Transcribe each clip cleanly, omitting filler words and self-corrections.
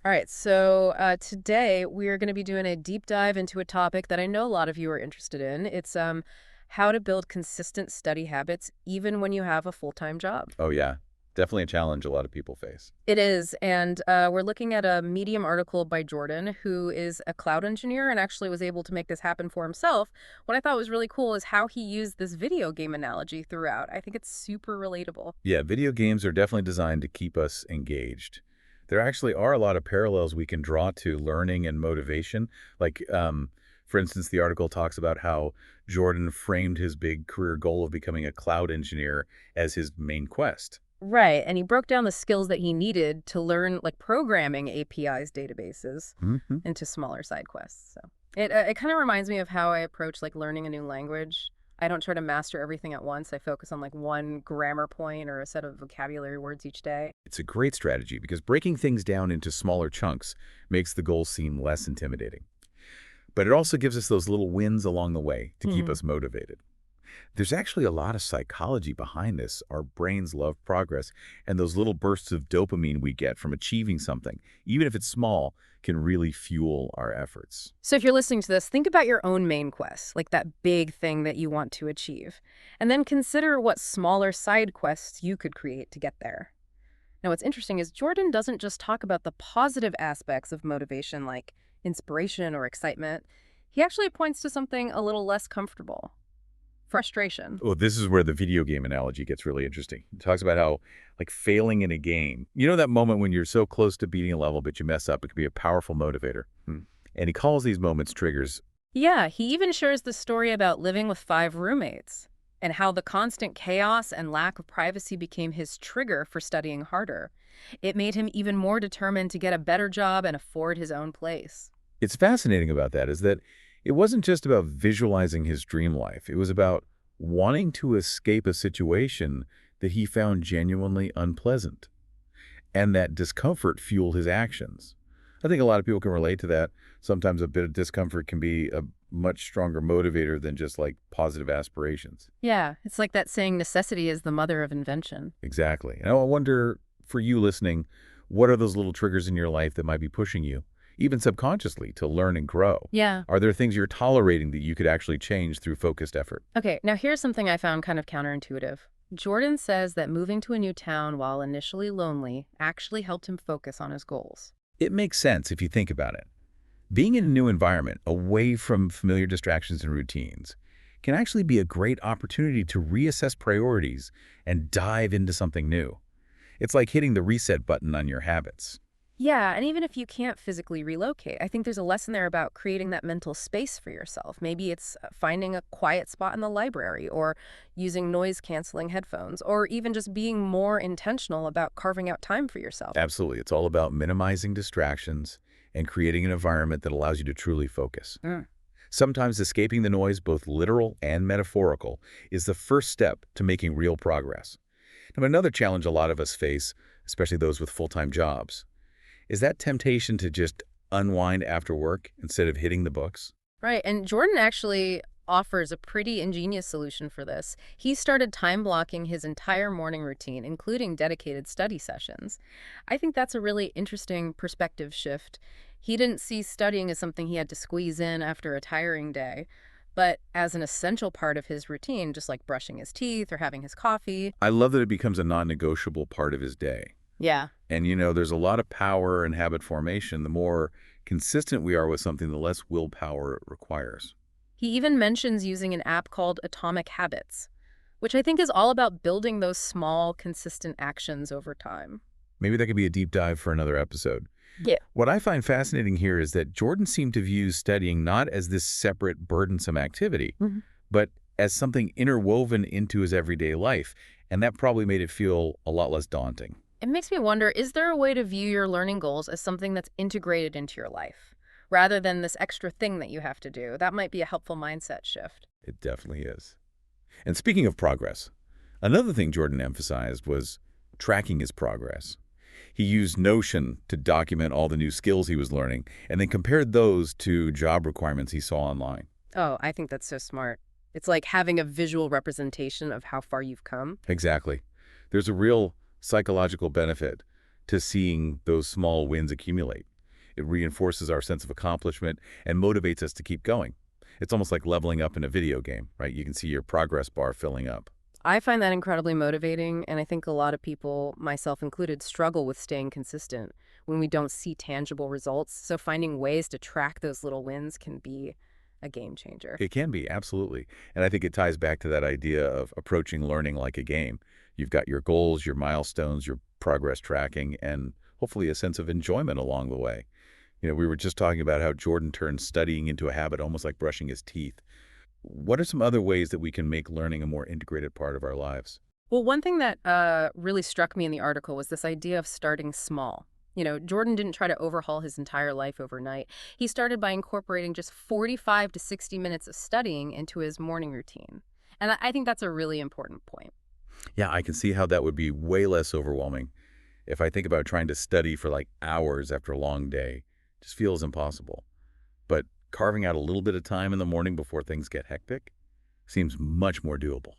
All right, so today we are going to be doing a deep dive into a topic that I know a lot of you are interested in. It's how to build consistent study habits even when you have a full-time job. Oh, yeah. Definitely a challenge a lot of people face. It is, and we're looking at a Medium article by Jordan, who is a cloud engineer and actually was able to make this happen for himself. What I thought was really cool is how he used this video game analogy throughout. I think it's super relatable. Yeah, video games are definitely designed to keep us engaged. There actually are a lot of parallels we can draw to learning and motivation. Like, for instance, the article talks about how Jordan framed his big career goal of becoming a cloud engineer as his main quest. Right, and he broke down the skills that he needed to learn, like programming APIs databases Hmm. into smaller side quests. So it kind of reminds me of how I approach like learning a new language. I don't try to master everything at once. I focus on like one grammar point or a set of vocabulary words each day. It's a great strategy because breaking things down into smaller chunks makes the goal seem less intimidating. But it also gives us those little wins along the way to keep Hmm. us motivated. There's actually a lot of psychology behind this. Our brains love progress, and those little bursts of dopamine we get from achieving something, even if it's small, can really fuel our efforts. So if you're listening to this, think about your own main quest, like that big thing that you want to achieve, and then consider what smaller side quests you could create to get there. Now, what's interesting is Jordan doesn't just talk about the positive aspects of motivation like inspiration or excitement. He actually points to something a little less comfortable: frustration. Oh, this is where the video game analogy gets really interesting. It talks about how, like, failing in a game, you know that moment when you're so close to beating a level, but you mess up, it can be a powerful motivator. And he calls these moments triggers. Yeah, he even shares the story about living with 5 roommates and how the constant chaos and lack of privacy became his trigger for studying harder. It made him even more determined to get a better job and afford his own place. It's fascinating about that is that it wasn't just about visualizing his dream life. It was about wanting to escape a situation that he found genuinely unpleasant. And that discomfort fueled his actions. I think a lot of people can relate to that. Sometimes a bit of discomfort can be a much stronger motivator than just like positive aspirations. Yeah, it's like that saying necessity is the mother of invention. Exactly. And I wonder for you listening, what are those little triggers in your life that might be pushing you, even subconsciously, to learn and grow? Yeah. Are there things you're tolerating that you could actually change through focused effort? Okay, now here's something I found kind of counterintuitive. Jordan says that moving to a new town while initially lonely actually helped him focus on his goals. It makes sense if you think about it. Being in a new environment, away from familiar distractions and routines, can actually be a great opportunity to reassess priorities and dive into something new. It's like hitting the reset button on your habits. Yeah, and even if you can't physically relocate, I think there's a lesson there about creating that mental space for yourself. Maybe it's finding a quiet spot in the library or using noise-canceling headphones or even just being more intentional about carving out time for yourself. Absolutely. It's all about minimizing distractions and creating an environment that allows you to truly focus. Mm. Sometimes escaping the noise, both literal and metaphorical, is the first step to making real progress. Now, another challenge a lot of us face, especially those with full-time jobs, is that temptation to just unwind after work instead of hitting the books. Right, and Jordan actually offers a pretty ingenious solution for this. He started time blocking his entire morning routine, including dedicated study sessions. I think that's a really interesting perspective shift. He didn't see studying as something he had to squeeze in after a tiring day, but as an essential part of his routine, just like brushing his teeth or having his coffee. I love that it becomes a non-negotiable part of his day. Yeah. And, there's a lot of power in habit formation. The more consistent we are with something, the less willpower it requires. He even mentions using an app called Atomic Habits, which I think is all about building those small, consistent actions over time. Maybe that could be a deep dive for another episode. Yeah. What I find fascinating here is that Jordan seemed to view studying not as this separate, burdensome activity, but as something interwoven into his everyday life. And that probably made it feel a lot less daunting. It makes me wonder, is there a way to view your learning goals as something that's integrated into your life, rather than this extra thing that you have to do? That might be a helpful mindset shift. It definitely is. And speaking of progress, another thing Jordan emphasized was tracking his progress. He used Notion to document all the new skills he was learning and then compared those to job requirements he saw online. Oh, I think that's so smart. It's like having a visual representation of how far you've come. Exactly. There's a real psychological benefit to seeing those small wins accumulate. It reinforces our sense of accomplishment and motivates us to keep going. It's almost like leveling up in a video game, right? You can see your progress bar filling up. I find that incredibly motivating, and I think a lot of people, myself included, struggle with staying consistent when we don't see tangible results. So finding ways to track those little wins can be a game changer. It can be, absolutely. And I think it ties back to that idea of approaching learning like a game. You've got your goals, your milestones, your progress tracking, and hopefully a sense of enjoyment along the way. We were just talking about how Jordan turned studying into a habit, almost like brushing his teeth. What are some other ways that we can make learning a more integrated part of our lives? Well, one thing that really struck me in the article was this idea of starting small. Jordan didn't try to overhaul his entire life overnight. He started by incorporating just 45 to 60 minutes of studying into his morning routine. And I think that's a really important point. Yeah, I can see how that would be way less overwhelming. If I think about trying to study for like hours after a long day, it just feels impossible. But carving out a little bit of time in the morning before things get hectic seems much more doable.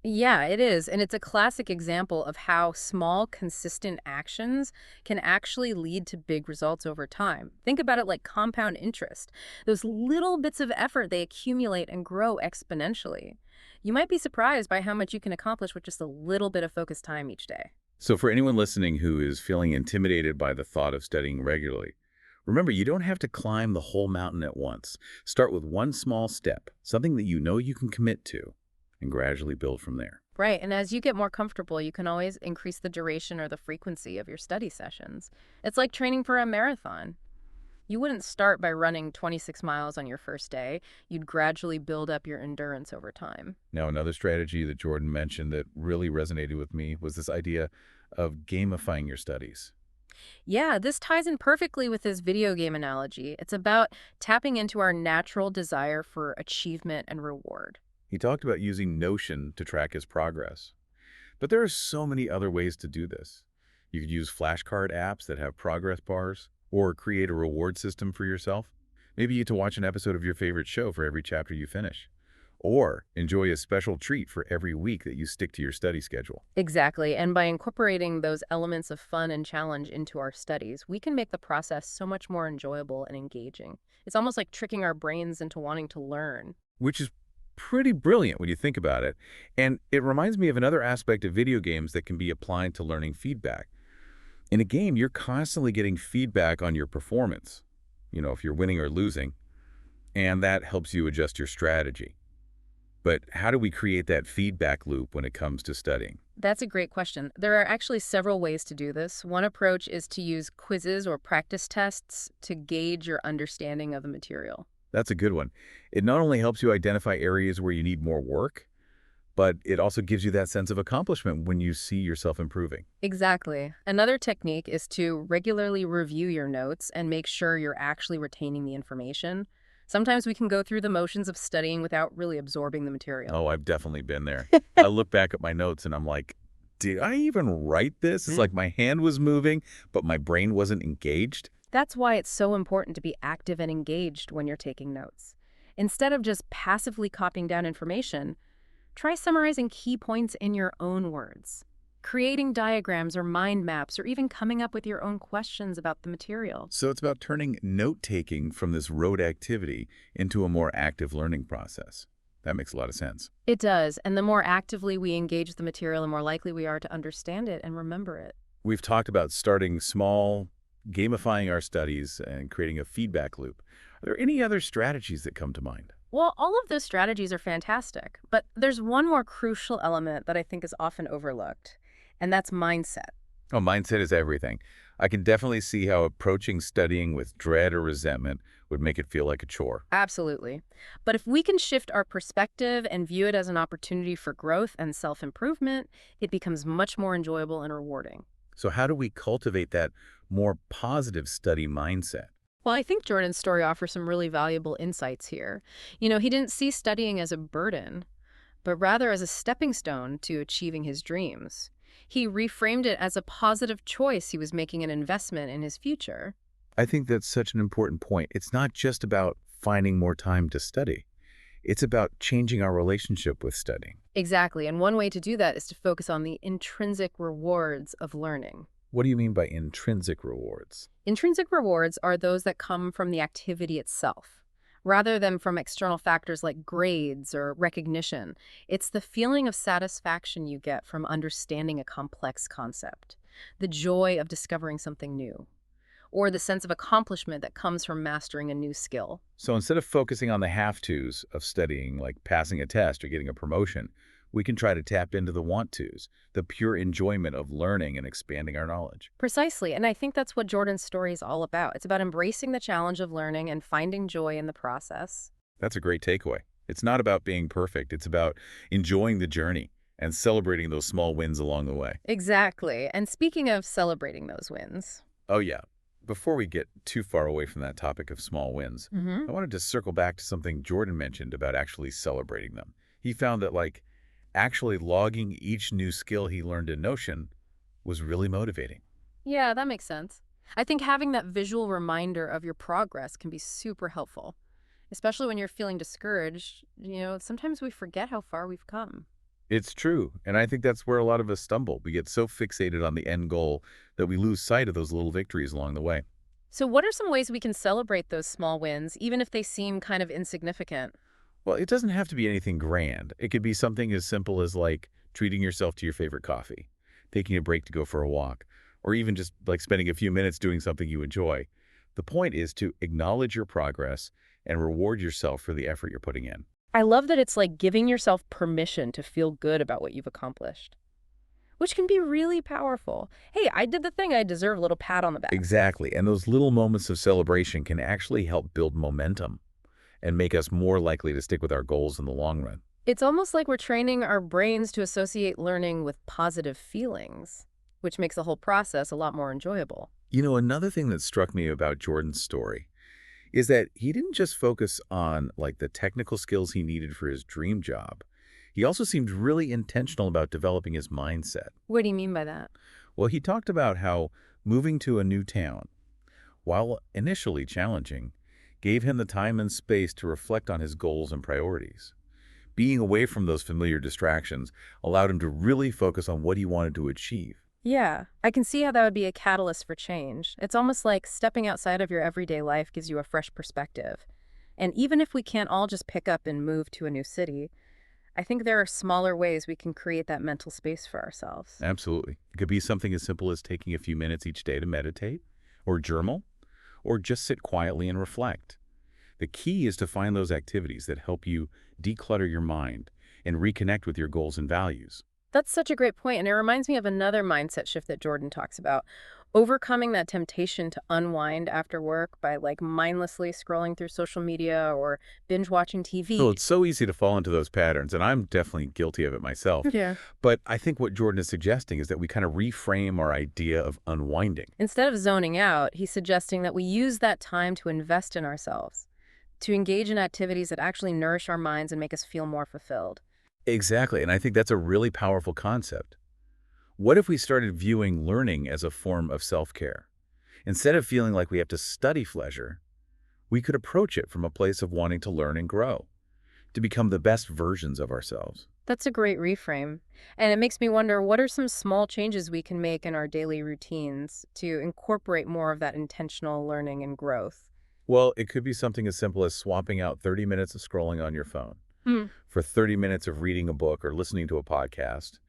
Yeah, it is. And it's a classic example of how small, consistent actions can actually lead to big results over time. Think about it like compound interest. Those little bits of effort, they accumulate and grow exponentially. You might be surprised by how much you can accomplish with just a little bit of focused time each day. So for anyone listening who is feeling intimidated by the thought of studying regularly, remember, you don't have to climb the whole mountain at once. Start with one small step, something that you know you can commit to, and gradually build from there. Right, and as you get more comfortable, you can always increase the duration or the frequency of your study sessions. It's like training for a marathon. You wouldn't start by running 26 miles on your first day. You'd gradually build up your endurance over time. Now, another strategy that Jordan mentioned that really resonated with me was this idea of gamifying your studies. Yeah, this ties in perfectly with his video game analogy. It's about tapping into our natural desire for achievement and reward. He talked about using Notion to track his progress. But there are so many other ways to do this. You could use flashcard apps that have progress bars, or create a reward system for yourself. Maybe you get to watch an episode of your favorite show for every chapter you finish. Or enjoy a special treat for every week that you stick to your study schedule. Exactly, and by incorporating those elements of fun and challenge into our studies, we can make the process so much more enjoyable and engaging. It's almost like tricking our brains into wanting to learn. Which is pretty brilliant when you think about it. And it reminds me of another aspect of video games that can be applied to learning feedback. In a game, you're constantly getting feedback on your performance, if you're winning or losing, and that helps you adjust your strategy. But how do we create that feedback loop when it comes to studying? That's a great question. There are actually several ways to do this. One approach is to use quizzes or practice tests to gauge your understanding of the material. That's a good one. It not only helps you identify areas where you need more work, but it also gives you that sense of accomplishment when you see yourself improving. Exactly. Another technique is to regularly review your notes and make sure you're actually retaining the information. Sometimes we can go through the motions of studying without really absorbing the material. Oh, I've definitely been there. I look back at my notes and I'm like, did I even write this? It's like my hand was moving, but my brain wasn't engaged. That's why it's so important to be active and engaged when you're taking notes. Instead of just passively copying down information, try summarizing key points in your own words, creating diagrams or mind maps, or even coming up with your own questions about the material. So it's about turning note-taking from this rote activity into a more active learning process. That makes a lot of sense. It does, and the more actively we engage the material, the more likely we are to understand it and remember it. We've talked about starting small, gamifying our studies, and creating a feedback loop. Are there any other strategies that come to mind? Well, all of those strategies are fantastic, but there's one more crucial element that I think is often overlooked, and that's mindset. Oh, mindset is everything. I can definitely see how approaching studying with dread or resentment would make it feel like a chore. Absolutely. But if we can shift our perspective and view it as an opportunity for growth and self-improvement, it becomes much more enjoyable and rewarding. So how do we cultivate that more positive study mindset? Well, I think Jordan's story offers some really valuable insights here. He didn't see studying as a burden, but rather as a stepping stone to achieving his dreams. He reframed it as a positive choice. He was making an investment in his future. I think that's such an important point. It's not just about finding more time to study. It's about changing our relationship with studying. Exactly, and one way to do that is to focus on the intrinsic rewards of learning. What do you mean by intrinsic rewards? Intrinsic rewards are those that come from the activity itself, rather than from external factors like grades or recognition. It's the feeling of satisfaction you get from understanding a complex concept, the joy of discovering something new, or the sense of accomplishment that comes from mastering a new skill. So instead of focusing on the have-tos of studying, like passing a test or getting a promotion, we can try to tap into the want-tos, the pure enjoyment of learning and expanding our knowledge. Precisely, and I think that's what Jordan's story is all about. It's about embracing the challenge of learning and finding joy in the process. That's a great takeaway. It's not about being perfect. It's about enjoying the journey and celebrating those small wins along the way. Exactly. And speaking of celebrating those wins. Oh, yeah. Before we get too far away from that topic of small wins, Hmm. I wanted to circle back to something Jordan mentioned about actually celebrating them. He found that, like, actually logging each new skill he learned in Notion was really motivating. Yeah, that makes sense. I think having that visual reminder of your progress can be super helpful, especially when you're feeling discouraged. Sometimes we forget how far we've come. It's true, and I think that's where a lot of us stumble. We get so fixated on the end goal that we lose sight of those little victories along the way. So, what are some ways we can celebrate those small wins, even if they seem kind of insignificant? Well, it doesn't have to be anything grand. It could be something as simple as like treating yourself to your favorite coffee, taking a break to go for a walk, or even just like spending a few minutes doing something you enjoy. The point is to acknowledge your progress and reward yourself for the effort you're putting in. I love that it's like giving yourself permission to feel good about what you've accomplished, which can be really powerful. Hey, I did the thing. I deserve a little pat on the back. Exactly. And those little moments of celebration can actually help build momentum and make us more likely to stick with our goals in the long run. It's almost like we're training our brains to associate learning with positive feelings, which makes the whole process a lot more enjoyable. You know, another thing that struck me about Jordan's story is that he didn't just focus on like the technical skills he needed for his dream job. He also seemed really intentional about developing his mindset. What do you mean by that? Well, he talked about how moving to a new town, while initially challenging, gave him the time and space to reflect on his goals and priorities. Being away from those familiar distractions allowed him to really focus on what he wanted to achieve. Yeah, I can see how that would be a catalyst for change. It's almost like stepping outside of your everyday life gives you a fresh perspective. And even if we can't all just pick up and move to a new city, I think there are smaller ways we can create that mental space for ourselves. Absolutely. It could be something as simple as taking a few minutes each day to meditate, or journal, or just sit quietly and reflect. The key is to find those activities that help you declutter your mind and reconnect with your goals and values. That's such a great point, and it reminds me of another mindset shift that Jordan talks about. Overcoming that temptation to unwind after work by like mindlessly scrolling through social media or binge watching Well, TV. it's so easy to fall into those patterns, and I'm definitely guilty of it myself. Yeah. But I think what Jordan is suggesting is that we kind of reframe our idea of unwinding. Instead of zoning out, he's suggesting that we use that time to invest in ourselves, to engage in activities that actually nourish our minds and make us feel more fulfilled. Exactly, and I think that's a really powerful concept. What if we started viewing learning as a form of self-care? Instead of feeling like we have to study pleasure, we could approach it from a place of wanting to learn and grow, to become the best versions of ourselves. That's a great reframe. And it makes me wonder, what are some small changes we can make in our daily routines to incorporate more of that intentional learning and growth? Well, it could be something as simple as swapping out 30 minutes of scrolling on your phone Hmm. for 30 minutes of reading a book or listening to a podcast,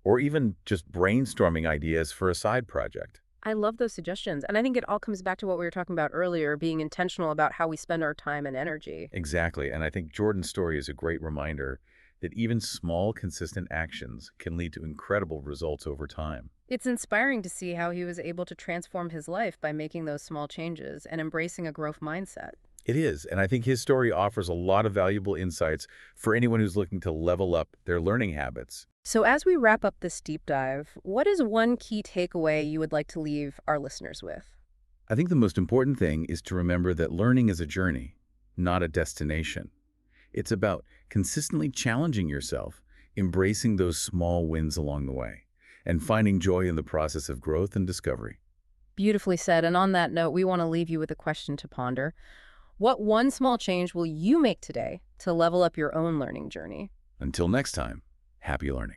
or even just brainstorming ideas for a side project. I love those suggestions. And I think it all comes back to what we were talking about earlier, being intentional about how we spend our time and energy. Exactly, and I think Jordan's story is a great reminder that even small, consistent actions can lead to incredible results over time. It's inspiring to see how he was able to transform his life by making those small changes and embracing a growth mindset. It is, and I think his story offers a lot of valuable insights for anyone who's looking to level up their learning habits. So, as we wrap up this deep dive, what is one key takeaway you would like to leave our listeners with? I think the most important thing is to remember that learning is a journey, not a destination. It's about consistently challenging yourself, embracing those small wins along the way, and finding joy in the process of growth and discovery. Beautifully said. And on that note, we want to leave you with a question to ponder. What one small change will you make today to level up your own learning journey? Until next time, happy learning.